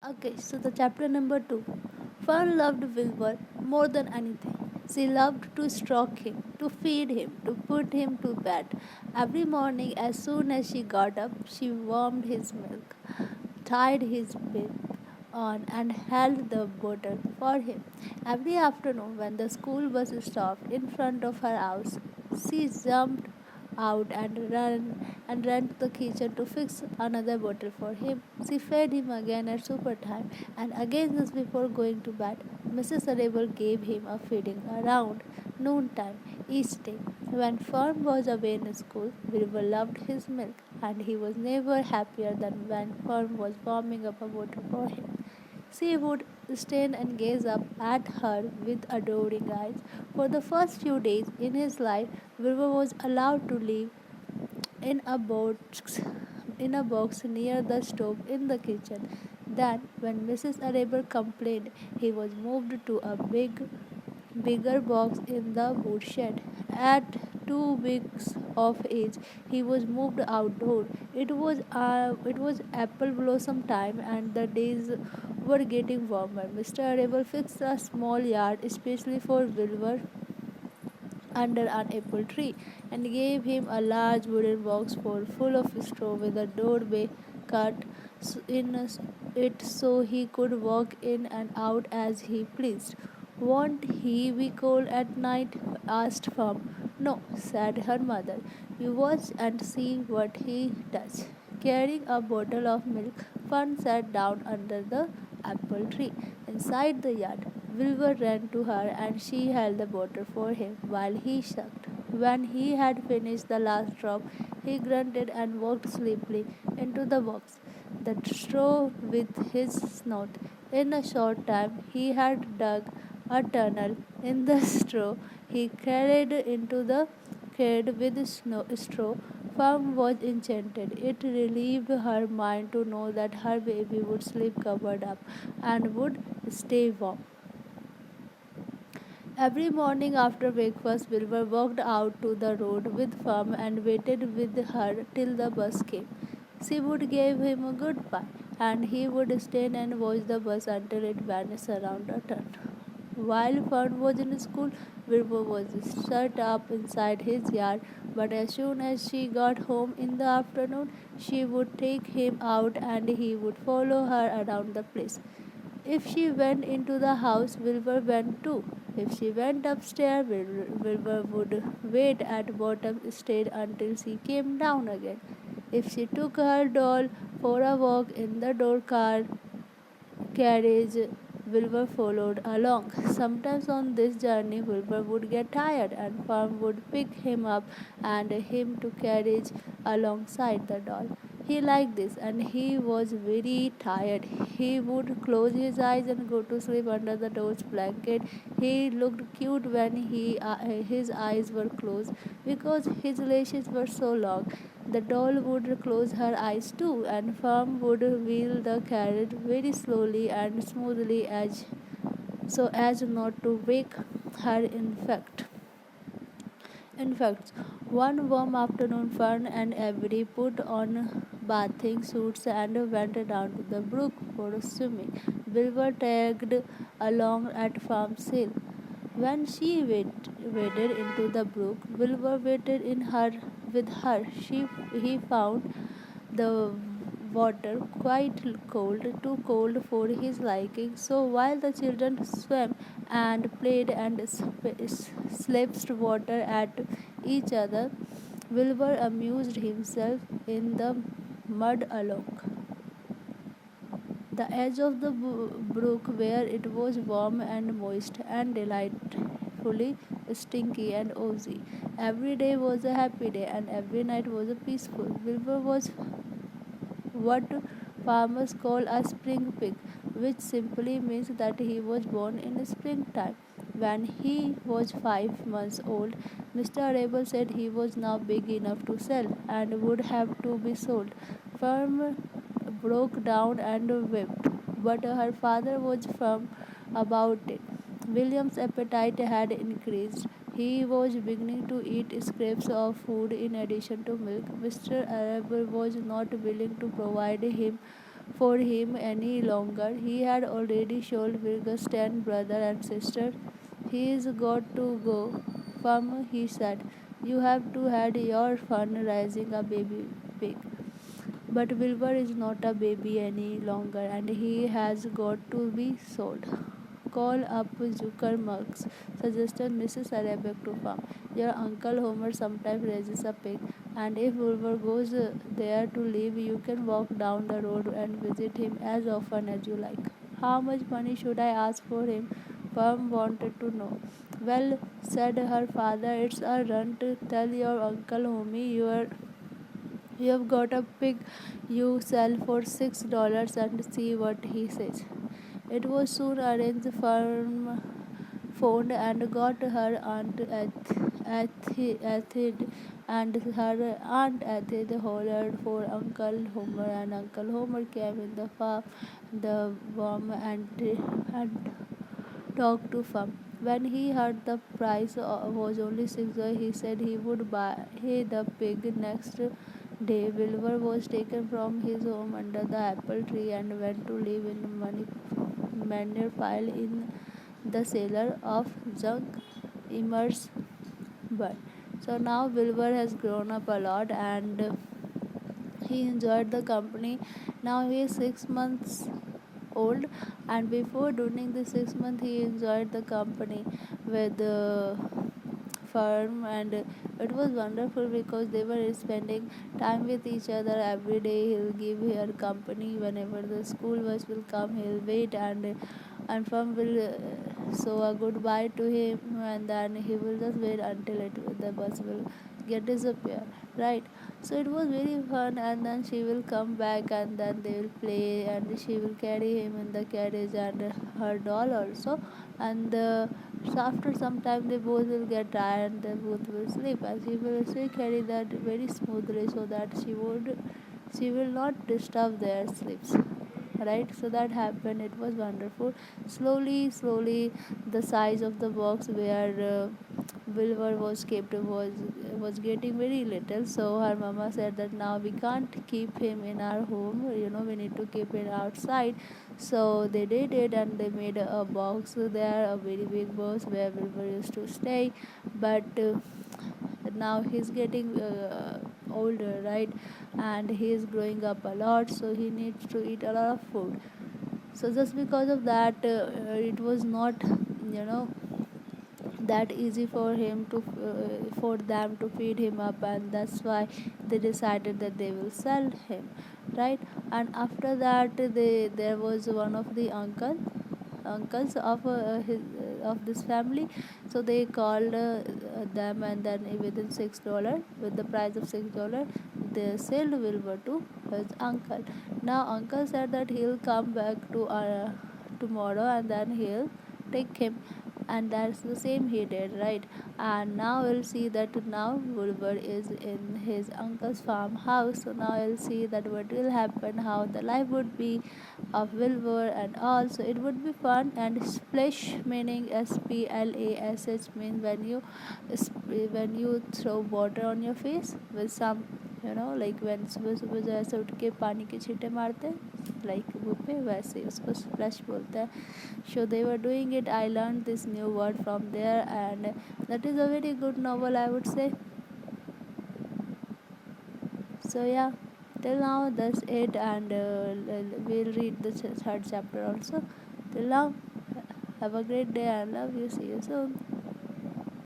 Okay, so the chapter number 2. Fern loved Wilbur more than anything. She loved to stroke him, to feed him, to put him to bed. Every morning, as soon as she got up, she warmed his milk, tied his bib on, and held the bottle for him. Every afternoon, when the school bus stopped in front of her house, she jumped out and ran to the kitchen to fix another bottle for him. She fed him again at supper time and again just before going to bed. Mrs. Arable gave him a feeding around noontime each day. When Fern was away in school, Wilbur loved his milk, and he was never happier than when Fern was warming up a bottle for him. She would stand and gaze up at her with adoring eyes. For the first few days in his life, Wilbur was allowed to live in a box near the stove in the kitchen. Then, when Mrs. Arable complained, he was moved to a bigger box in the woodshed. At 2 weeks of age, he was moved outdoor. It was apple blossom time, and the days were getting warmer. Mr. Arable fixed a small yard especially for Wilbur under an apple tree and gave him a large wooden box full of straw with a doorway cut in it so he could walk in and out as he pleased. Won't he be cold at night? Asked Farm. No, said her mother. You watch and see what he does. Carrying a bottle of milk, Fun sat down under the apple tree inside the yard. Wilbur ran to her and she held the bottle for him while he sucked. When he had finished the last drop, he grunted and walked sleepily into the box, the straw with his snout. In a short time, he had dug a tunnel in the straw. He carried with straw. Farm was enchanted. It relieved her mind to know that her baby would sleep covered up and would stay warm. Every morning after breakfast, Wilbur walked out to the road with Farm and waited with her till the bus came. She would give him a goodbye, and he would stand and watch the bus until it vanished around a turn. While Fern was in school, Wilbur was shut up inside his yard, but as soon as she got home in the afternoon, she would take him out and he would follow her around the place. If she went into the house, Wilbur went too. If she went upstairs, Wilbur would wait at bottom stairs until she came down again. If she took her doll for a walk in the door car carriage, Wilbur followed along. Sometimes on this journey, Wilbur would get tired, and Farm would pick him up and him to carriage alongside the doll. He liked this, and he was very tired. He would close his eyes and go to sleep under the doll's blanket. He looked cute when his eyes were closed because his lashes were so long. The doll would close her eyes too, and Farm would wheel the carriage very slowly and smoothly as not to wake her. In fact, one warm afternoon, Fern and Avery put on bathing suits and went down to the brook for swimming. Wilbur tagged along at Farm's hill. When she waded into the brook, Wilbur waded in her with her. He found the water quite cold, too cold for his liking. So while the children swam and played and splashed water at each other, Wilbur amused himself in the mud along the edge of the brook where it was warm and moist and delightfully stinky and oozy. Every day was a happy day and every night was a peaceful. Wilbur was what farmers call a spring pig, which simply means that he was born in springtime. When he was 5 months old, Mr. Arable said he was now big enough to sell and would have to be sold. Farm broke down and wept, but her father was firm about it. William's appetite had increased. He was beginning to eat scraps of food in addition to milk. Mr. Arable was not willing to provide him for him any longer. He had already showed Virgus 10 brother and sister. He's got to go. Farm, he said. You have to had your fun raising a baby pig. But Wilbur is not a baby any longer and he has got to be sold. Call up Zuckermuggs, suggested Mrs. Arabic to farm. Your Uncle Homer sometimes raises a pig, and if Wilbur goes there to live, you can walk down the road and visit him as often as you like. How much money should I ask for him? Pam wanted to know. Well, said her father, it's a run to tell your Uncle Homie you have got a pig you sell for $6 and see what he says. It was soon arranged. Firm phoned and got her aunt Athid and her aunt Athid hollered for Uncle Homer, and Uncle Homer came in the farm, the worm and talked to farm. When he heard the price was only $6, he said he would buy the pig next day. Wilbur was taken from his home under the apple tree and went to live in a manure pile in the cellar of junk Emer's barn. So now Wilbur has grown up a lot and he enjoyed the company. Now he is 6 months old, and before during the 6 month he enjoyed the company with the firm, and it was wonderful because they were spending time with each other every day. He'll give her company whenever the school bus will come. He'll wait, and firm will show a goodbye to him, and then he will just wait until the bus will get disappear, right? So it was very fun, and then she will come back and then they will play, and she will carry him in the carriage and her doll also. And so after some time they both will get tired and they both will sleep, and she will still carry that very smoothly so that she will not disturb their sleeps, right? So that happened. It was wonderful. Slowly the size of the box where Wilbur was kept was getting very little. So her mama said that now we can't keep him in our home, we need to keep him outside. So they did it, and they made a box there, a very big box where Wilbur used to stay. But now he's getting older, right? And he's growing up a lot, so he needs to eat a lot of food. So just because of that, it was not you know that easy for him to for them to feed him up, and that's why they decided that they will sell him, right? And after that, there was one of the uncles of this family. So they called them, and then within $6, with the price of $6, they sold Wilbur to his uncle. Now uncle said that he'll come back to tomorrow, and then he'll take him, and that's the same he did, right? And now we'll see that now Wilbur is in his uncle's farmhouse. So now we'll see that what will happen, how the life would be of Wilbur and all. So it would be fun. And splash, meaning splash, means when you throw water on your face with some, like when सुबह सुबह जो ऐसे उठ के पानी के छींटे मारते हैं लाइक वो पे, वैसे उसको splash बोलते हैं. So they were doing it. I learned this new word from there, and that is a very good novel, I would say. So yeah, till now that's it, and we'll read the third chapter also. Till now, have a great day. I love you. See you soon.